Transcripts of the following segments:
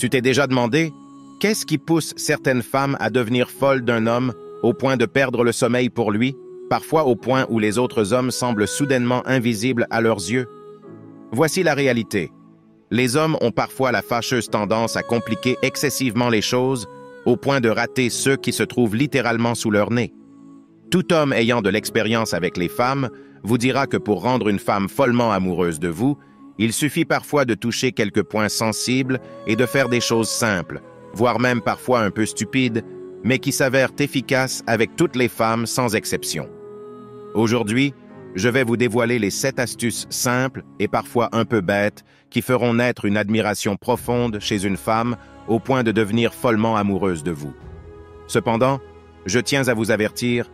Tu t'es déjà demandé, qu'est-ce qui pousse certaines femmes à devenir folles d'un homme au point de perdre le sommeil pour lui, parfois au point où les autres hommes semblent soudainement invisibles à leurs yeux? Voici la réalité. Les hommes ont parfois la fâcheuse tendance à compliquer excessivement les choses au point de rater ceux qui se trouvent littéralement sous leur nez. Tout homme ayant de l'expérience avec les femmes vous dira que pour rendre une femme follement amoureuse de vous, il suffit parfois de toucher quelques points sensibles et de faire des choses simples, voire même parfois un peu stupides, mais qui s'avèrent efficaces avec toutes les femmes sans exception. Aujourd'hui, je vais vous dévoiler les 7 astuces simples et parfois un peu bêtes qui feront naître une admiration profonde chez une femme au point de devenir follement amoureuse de vous. Cependant, je tiens à vous avertir,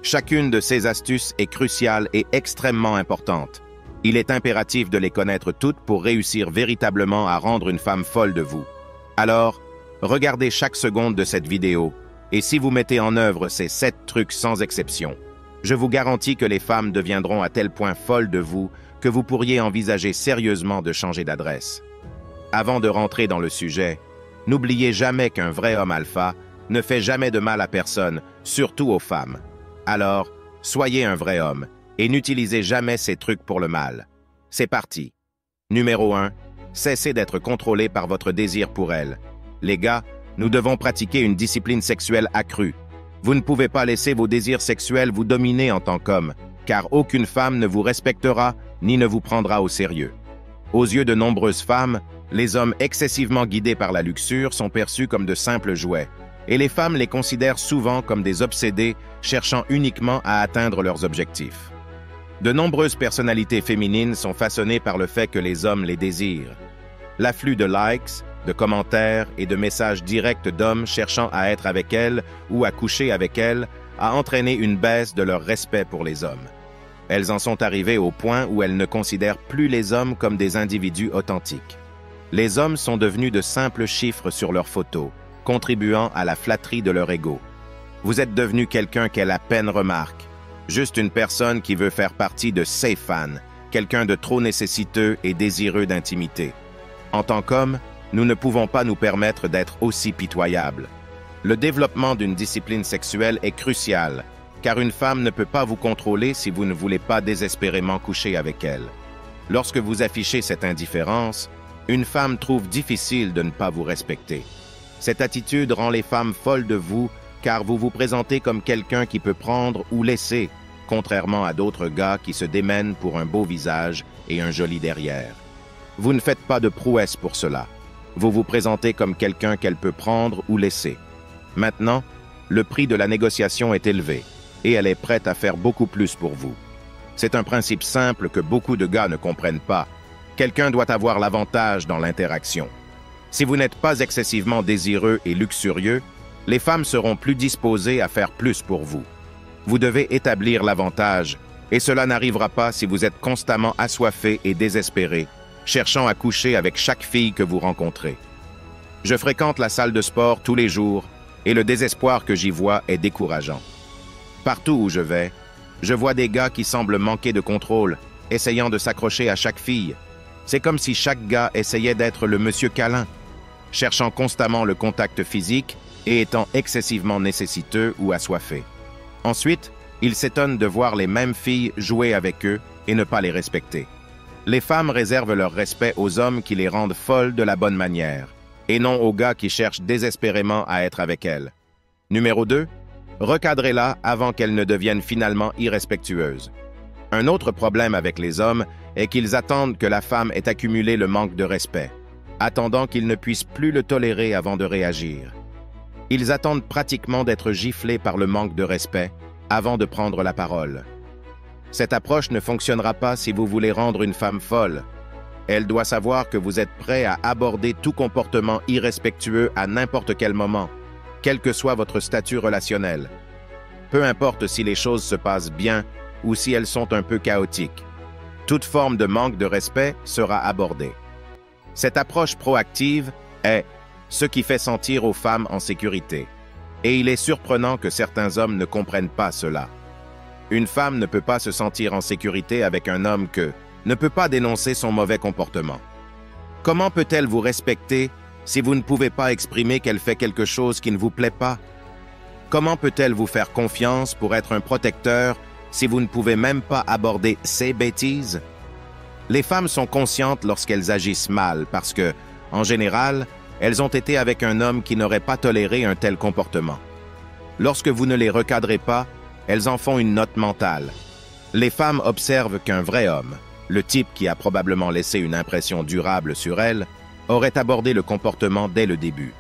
chacune de ces astuces est cruciale et extrêmement importante. Il est impératif de les connaître toutes pour réussir véritablement à rendre une femme folle de vous. Alors, regardez chaque seconde de cette vidéo, et si vous mettez en œuvre ces 7 trucs sans exception, je vous garantis que les femmes deviendront à tel point folles de vous que vous pourriez envisager sérieusement de changer d'adresse. Avant de rentrer dans le sujet, n'oubliez jamais qu'un vrai homme alpha ne fait jamais de mal à personne, surtout aux femmes. Alors, soyez un vrai homme et n'utilisez jamais ces trucs pour le mal. C'est parti. Numéro 1. Cessez d'être contrôlé par votre désir pour elle. Les gars, nous devons pratiquer une discipline sexuelle accrue. Vous ne pouvez pas laisser vos désirs sexuels vous dominer en tant qu'homme, car aucune femme ne vous respectera ni ne vous prendra au sérieux. Aux yeux de nombreuses femmes, les hommes excessivement guidés par la luxure sont perçus comme de simples jouets, et les femmes les considèrent souvent comme des obsédés cherchant uniquement à atteindre leurs objectifs. De nombreuses personnalités féminines sont façonnées par le fait que les hommes les désirent. L'afflux de likes, de commentaires et de messages directs d'hommes cherchant à être avec elles ou à coucher avec elles a entraîné une baisse de leur respect pour les hommes. Elles en sont arrivées au point où elles ne considèrent plus les hommes comme des individus authentiques. Les hommes sont devenus de simples chiffres sur leurs photos, contribuant à la flatterie de leur ego. Vous êtes devenu quelqu'un qu'elle à peine remarque, juste une personne qui veut faire partie de ses fans, quelqu'un de trop nécessiteux et désireux d'intimité. En tant qu'homme, nous ne pouvons pas nous permettre d'être aussi pitoyables. Le développement d'une discipline sexuelle est crucial, car une femme ne peut pas vous contrôler si vous ne voulez pas désespérément coucher avec elle. Lorsque vous affichez cette indifférence, une femme trouve difficile de ne pas vous respecter. Cette attitude rend les femmes folles de vous, car vous vous présentez comme quelqu'un qui peut prendre ou laisser, contrairement à d'autres gars qui se démènent pour un beau visage et un joli derrière. Vous ne faites pas de prouesse pour cela. Vous vous présentez comme quelqu'un qu'elle peut prendre ou laisser. Maintenant, le prix de la négociation est élevé, et elle est prête à faire beaucoup plus pour vous. C'est un principe simple que beaucoup de gars ne comprennent pas. Quelqu'un doit avoir l'avantage dans l'interaction. Si vous n'êtes pas excessivement désireux et luxurieux, les femmes seront plus disposées à faire plus pour vous. Vous devez établir l'avantage, et cela n'arrivera pas si vous êtes constamment assoiffé et désespéré, cherchant à coucher avec chaque fille que vous rencontrez. Je fréquente la salle de sport tous les jours, et le désespoir que j'y vois est décourageant. Partout où je vais, je vois des gars qui semblent manquer de contrôle, essayant de s'accrocher à chaque fille. C'est comme si chaque gars essayait d'être le monsieur câlin, cherchant constamment le contact physique et étant excessivement nécessiteux ou assoiffé. Ensuite, ils s'étonnent de voir les mêmes filles jouer avec eux et ne pas les respecter. Les femmes réservent leur respect aux hommes qui les rendent folles de la bonne manière, et non aux gars qui cherchent désespérément à être avec elles. Numéro 2. Recadrez-la avant qu'elle ne devienne finalement irrespectueuse. Un autre problème avec les hommes est qu'ils attendent que la femme ait accumulé le manque de respect, attendant qu'ils ne puissent plus le tolérer avant de réagir. Ils attendent pratiquement d'être giflés par le manque de respect avant de prendre la parole. Cette approche ne fonctionnera pas si vous voulez rendre une femme folle. Elle doit savoir que vous êtes prêt à aborder tout comportement irrespectueux à n'importe quel moment, quel que soit votre statut relationnel. Peu importe si les choses se passent bien ou si elles sont un peu chaotiques. Toute forme de manque de respect sera abordée. Cette approche proactive est ce qui fait sentir aux femmes en sécurité. Et il est surprenant que certains hommes ne comprennent pas cela. Une femme ne peut pas se sentir en sécurité avec un homme ne peut pas dénoncer son mauvais comportement. Comment peut-elle vous respecter Si vous ne pouvez pas exprimer qu'elle fait quelque chose qui ne vous plaît pas, comment peut-elle vous faire confiance pour être un protecteur si vous ne pouvez même pas aborder ces bêtises? Les femmes sont conscientes lorsqu'elles agissent mal parce que, en général, elles ont été avec un homme qui n'aurait pas toléré un tel comportement. Lorsque vous ne les recadrez pas, elles en font une note mentale. Les femmes observent qu'un vrai homme, le type qui a probablement laissé une impression durable sur elles, aurait abordé le comportement dès le début.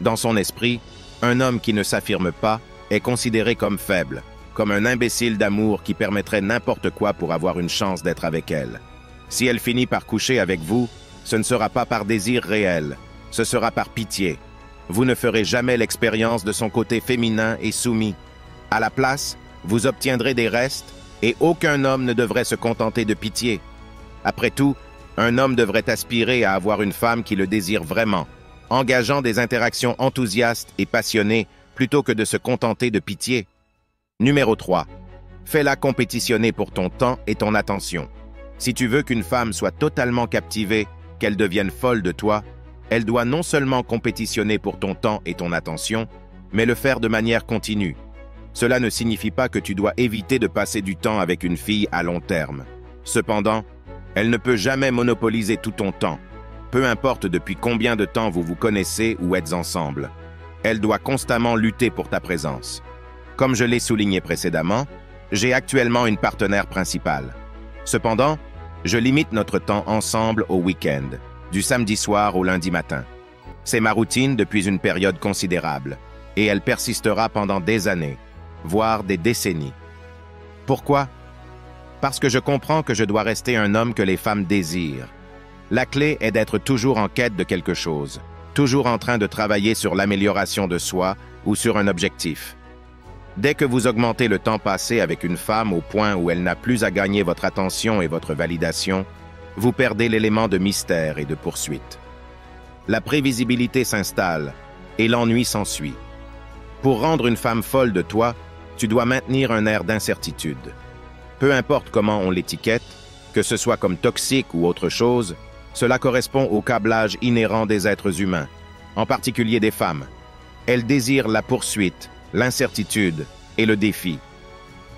Dans son esprit, un homme qui ne s'affirme pas est considéré comme faible, comme un imbécile d'amour qui permettrait n'importe quoi pour avoir une chance d'être avec elle. Si elle finit par coucher avec vous, ce ne sera pas par désir réel, ce sera par pitié. Vous ne ferez jamais l'expérience de son côté féminin et soumis. À la place, vous obtiendrez des restes et aucun homme ne devrait se contenter de pitié. Après tout, un homme devrait aspirer à avoir une femme qui le désire vraiment, engageant des interactions enthousiastes et passionnées plutôt que de se contenter de pitié. Numéro 3. Fais-la compétitionner pour ton temps et ton attention. Si tu veux qu'une femme soit totalement captivée, qu'elle devienne folle de toi, elle doit non seulement compétitionner pour ton temps et ton attention, mais le faire de manière continue. Cela ne signifie pas que tu dois éviter de passer du temps avec une fille à long terme. Cependant, elle ne peut jamais monopoliser tout ton temps, peu importe depuis combien de temps vous vous connaissez ou êtes ensemble. Elle doit constamment lutter pour ta présence. Comme je l'ai souligné précédemment, j'ai actuellement une partenaire principale. Cependant, je limite notre temps ensemble au week-end, du samedi soir au lundi matin. C'est ma routine depuis une période considérable, et elle persistera pendant des années, voire des décennies. Pourquoi? Parce que je comprends que je dois rester un homme que les femmes désirent. La clé est d'être toujours en quête de quelque chose, toujours en train de travailler sur l'amélioration de soi ou sur un objectif. Dès que vous augmentez le temps passé avec une femme au point où elle n'a plus à gagner votre attention et votre validation, vous perdez l'élément de mystère et de poursuite. La prévisibilité s'installe et l'ennui s'ensuit. Pour rendre une femme folle de toi, tu dois maintenir un air d'incertitude. Peu importe comment on l'étiquette, que ce soit comme toxique ou autre chose, cela correspond au câblage inhérent des êtres humains, en particulier des femmes. Elles désirent la poursuite, l'incertitude et le défi.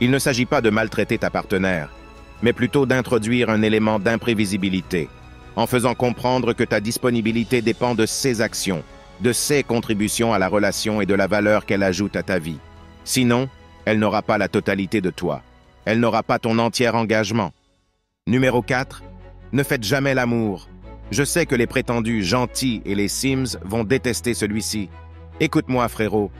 Il ne s'agit pas de maltraiter ta partenaire, mais plutôt d'introduire un élément d'imprévisibilité, en faisant comprendre que ta disponibilité dépend de ses actions, de ses contributions à la relation et de la valeur qu'elle ajoute à ta vie. Sinon, elle n'aura pas la totalité de toi. Elle n'aura pas ton entier engagement. Numéro 4. Ne faites jamais l'amour. Je sais que les prétendus gentils et les Sims vont détester celui-ci. Écoute-moi, frérot.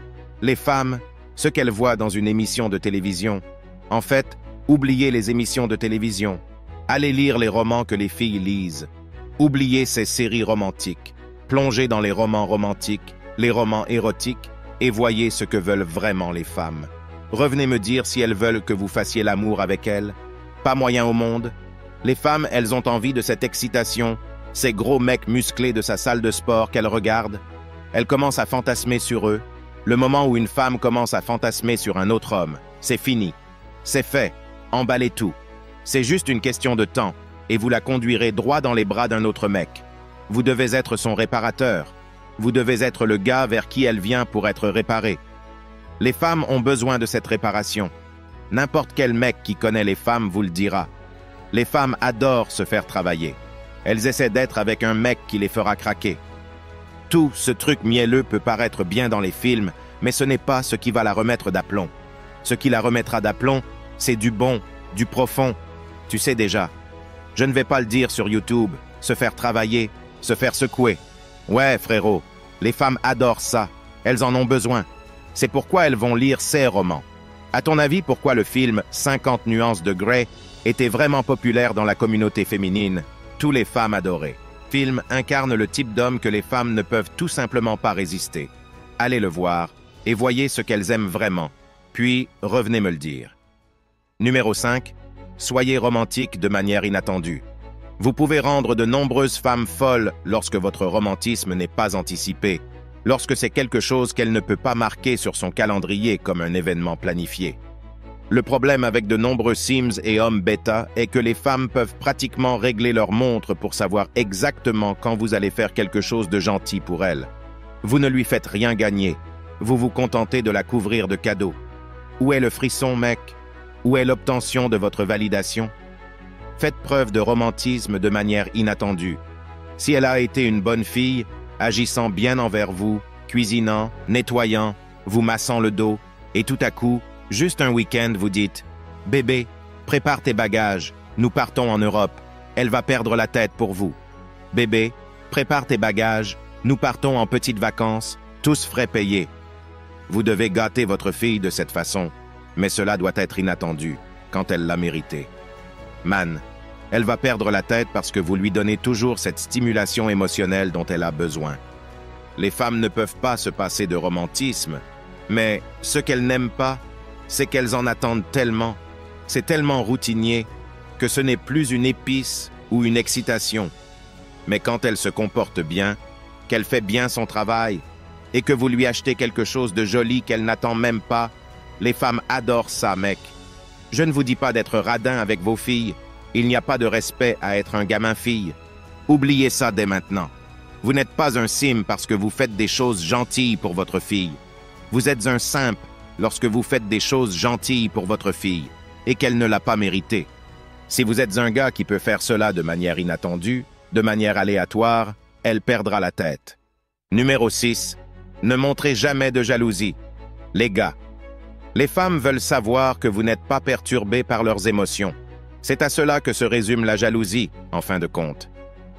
Les femmes, ce qu'elles voient dans une émission de télévision. En fait, oubliez les émissions de télévision. Allez lire les romans que les filles lisent. Oubliez ces séries romantiques. Plongez dans les romans romantiques, les romans érotiques, et voyez ce que veulent vraiment les femmes. Revenez me dire si elles veulent que vous fassiez l'amour avec elles. Pas moyen au monde. Les femmes, elles ont envie de cette excitation, ces gros mecs musclés de sa salle de sport qu'elles regardent. Elles commencent à fantasmer sur eux. Le moment où une femme commence à fantasmer sur un autre homme, c'est fini. C'est fait. Emballez tout. C'est juste une question de temps, et vous la conduirez droit dans les bras d'un autre mec. Vous devez être son réparateur. Vous devez être le gars vers qui elle vient pour être réparée. Les femmes ont besoin de cette réparation. N'importe quel mec qui connaît les femmes vous le dira. Les femmes adorent se faire travailler. Elles essaient d'être avec un mec qui les fera craquer. Tout ce truc mielleux peut paraître bien dans les films, mais ce n'est pas ce qui va la remettre d'aplomb. Ce qui la remettra d'aplomb, c'est du bon, du profond. Tu sais déjà. Je ne vais pas le dire sur YouTube, se faire travailler, se faire secouer. Ouais, frérot, les femmes adorent ça. Elles en ont besoin. C'est pourquoi elles vont lire ces romans. À ton avis, pourquoi le film 50 nuances de Grey était vraiment populaire dans la communauté féminine? Tous les femmes adoraient. Le film incarne le type d'homme que les femmes ne peuvent tout simplement pas résister. Allez le voir et voyez ce qu'elles aiment vraiment. Puis, revenez me le dire. Numéro 5. Soyez romantique de manière inattendue. Vous pouvez rendre de nombreuses femmes folles lorsque votre romantisme n'est pas anticipé, lorsque c'est quelque chose qu'elle ne peut pas marquer sur son calendrier comme un événement planifié. Le problème avec de nombreux Sims et hommes bêta est que les femmes peuvent pratiquement régler leur montre pour savoir exactement quand vous allez faire quelque chose de gentil pour elles. Vous ne lui faites rien gagner. Vous vous contentez de la couvrir de cadeaux. Où est le frisson, mec? Où est l'obtention de votre validation? Faites preuve de romantisme de manière inattendue. Si elle a été une bonne fille, agissant bien envers vous, cuisinant, nettoyant, vous massant le dos, et tout à coup, juste un week-end, vous dites « Bébé, prépare tes bagages, nous partons en Europe, elle va perdre la tête pour vous. Bébé, prépare tes bagages, nous partons en petites vacances, tous frais payés. » Vous devez gâter votre fille de cette façon, mais cela doit être inattendu, quand elle l'a mérité. Man, elle va perdre la tête parce que vous lui donnez toujours cette stimulation émotionnelle dont elle a besoin. Les femmes ne peuvent pas se passer de romantisme, mais ce qu'elles n'aiment pas, c'est qu'elles en attendent tellement, c'est tellement routinier, que ce n'est plus une épice ou une excitation. Mais quand elle se comporte bien, qu'elle fait bien son travail, et que vous lui achetez quelque chose de joli qu'elle n'attend même pas, les femmes adorent ça, mec. Je ne vous dis pas d'être radin avec vos filles, il n'y a pas de respect à être un gamin-fille. Oubliez ça dès maintenant. Vous n'êtes pas un sim parce que vous faites des choses gentilles pour votre fille. Vous êtes un simp lorsque vous faites des choses gentilles pour votre fille et qu'elle ne l'a pas mérité. Si vous êtes un gars qui peut faire cela de manière inattendue, de manière aléatoire, elle perdra la tête. Numéro 6. Ne montrez jamais de jalousie. Les gars, les femmes veulent savoir que vous n'êtes pas perturbé par leurs émotions. C'est à cela que se résume la jalousie, en fin de compte.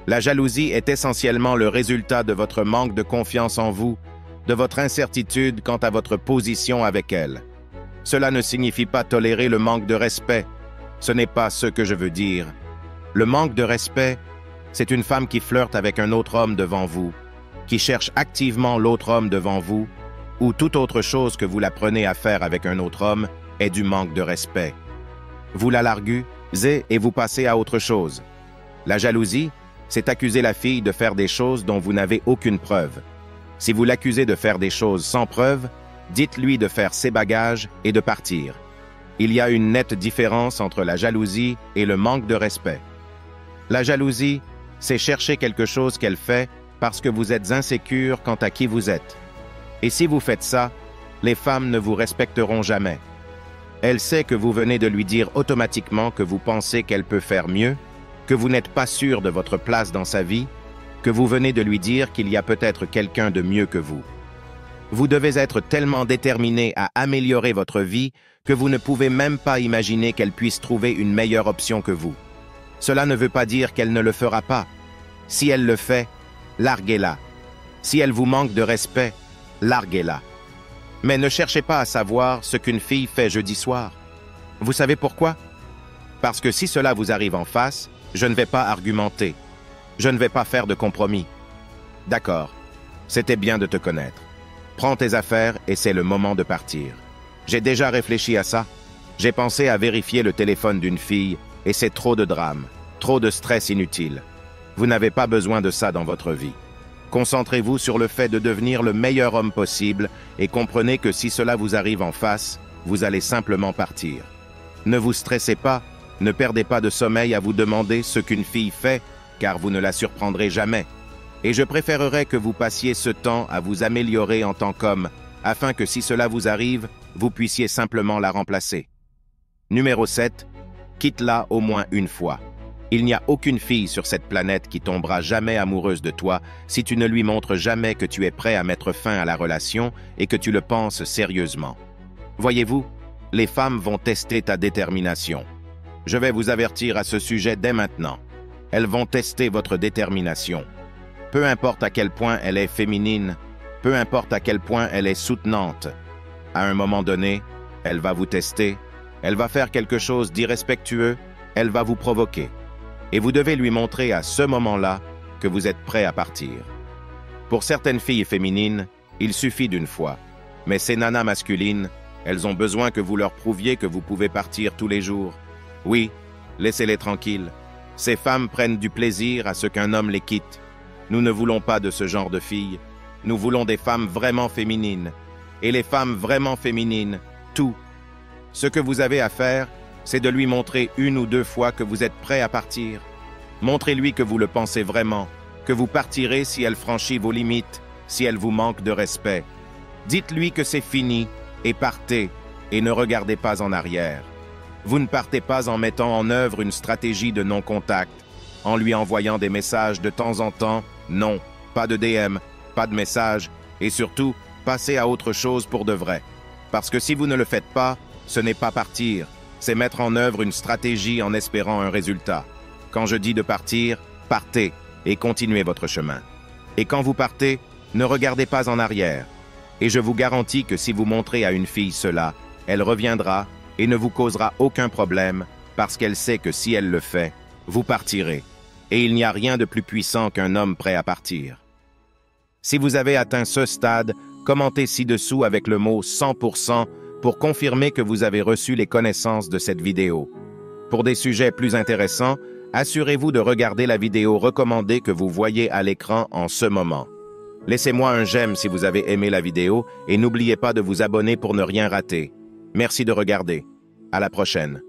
La jalousie est essentiellement le résultat de votre manque de confiance en vous, de votre incertitude quant à votre position avec elle. Cela ne signifie pas tolérer le manque de respect. Ce n'est pas ce que je veux dire. Le manque de respect, c'est une femme qui flirte avec un autre homme devant vous, qui cherche activement l'autre homme devant vous, ou toute autre chose que vous la prenez à faire avec un autre homme est du manque de respect. Vous la larguez et vous passez à autre chose. La jalousie, c'est accuser la fille de faire des choses dont vous n'avez aucune preuve. Si vous l'accusez de faire des choses sans preuve, dites-lui de faire ses bagages et de partir. Il y a une nette différence entre la jalousie et le manque de respect. La jalousie, c'est chercher quelque chose qu'elle fait parce que vous êtes insécure quant à qui vous êtes. Et si vous faites ça, les femmes ne vous respecteront jamais. Elle sait que vous venez de lui dire automatiquement que vous pensez qu'elle peut faire mieux, que vous n'êtes pas sûr de votre place dans sa vie, que vous venez de lui dire qu'il y a peut-être quelqu'un de mieux que vous. Vous devez être tellement déterminé à améliorer votre vie que vous ne pouvez même pas imaginer qu'elle puisse trouver une meilleure option que vous. Cela ne veut pas dire qu'elle ne le fera pas. Si elle le fait, larguez-la. Si elle vous manque de respect, larguez-la. Mais ne cherchez pas à savoir ce qu'une fille fait jeudi soir. Vous savez pourquoi? Parce que si cela vous arrive en face, je ne vais pas argumenter. Je ne vais pas faire de compromis. D'accord, c'était bien de te connaître. Prends tes affaires et c'est le moment de partir. J'ai déjà réfléchi à ça. J'ai pensé à vérifier le téléphone d'une fille et c'est trop de drame, trop de stress inutile. Vous n'avez pas besoin de ça dans votre vie. Concentrez-vous sur le fait de devenir le meilleur homme possible et comprenez que si cela vous arrive en face, vous allez simplement partir. Ne vous stressez pas, ne perdez pas de sommeil à vous demander ce qu'une fille fait, car vous ne la surprendrez jamais. Et je préférerais que vous passiez ce temps à vous améliorer en tant qu'homme, afin que si cela vous arrive, vous puissiez simplement la remplacer. Numéro 7. Quitte-la au moins une fois. Il n'y a aucune fille sur cette planète qui tombera jamais amoureuse de toi si tu ne lui montres jamais que tu es prêt à mettre fin à la relation et que tu le penses sérieusement. Voyez-vous, les femmes vont tester ta détermination. Je vais vous avertir à ce sujet dès maintenant. Elles vont tester votre détermination. Peu importe à quel point elle est féminine, peu importe à quel point elle est soutenante. À un moment donné, elle va vous tester, elle va faire quelque chose d'irrespectueux, elle va vous provoquer. Et vous devez lui montrer à ce moment-là que vous êtes prêt à partir. Pour certaines filles féminines, il suffit d'une fois. Mais ces nanas masculines, elles ont besoin que vous leur prouviez que vous pouvez partir tous les jours. Oui, laissez-les tranquilles. Ces femmes prennent du plaisir à ce qu'un homme les quitte. Nous ne voulons pas de ce genre de filles. Nous voulons des femmes vraiment féminines. Et les femmes vraiment féminines, tout, Ce que vous avez à faire, c'est de lui montrer 1 ou 2 fois que vous êtes prêt à partir. Montrez-lui que vous le pensez vraiment, que vous partirez si elle franchit vos limites, si elle vous manque de respect. Dites-lui que c'est fini et partez, et ne regardez pas en arrière. Vous ne partez pas en mettant en œuvre une stratégie de non-contact, en lui envoyant des messages de temps en temps, non, pas de DM, pas de messages, et surtout, passez à autre chose pour de vrai. Parce que si vous ne le faites pas, ce n'est pas partir, c'est mettre en œuvre une stratégie en espérant un résultat. Quand je dis de partir, partez et continuez votre chemin. Et quand vous partez, ne regardez pas en arrière. Et je vous garantis que si vous montrez à une fille cela, elle reviendra et ne vous causera aucun problème parce qu'elle sait que si elle le fait, vous partirez. Et il n'y a rien de plus puissant qu'un homme prêt à partir. Si vous avez atteint ce stade, commentez ci-dessous avec le mot 100% pour confirmer que vous avez reçu les connaissances de cette vidéo. Pour des sujets plus intéressants, assurez-vous de regarder la vidéo recommandée que vous voyez à l'écran en ce moment. Laissez-moi un j'aime si vous avez aimé la vidéo et n'oubliez pas de vous abonner pour ne rien rater. Merci de regarder. À la prochaine.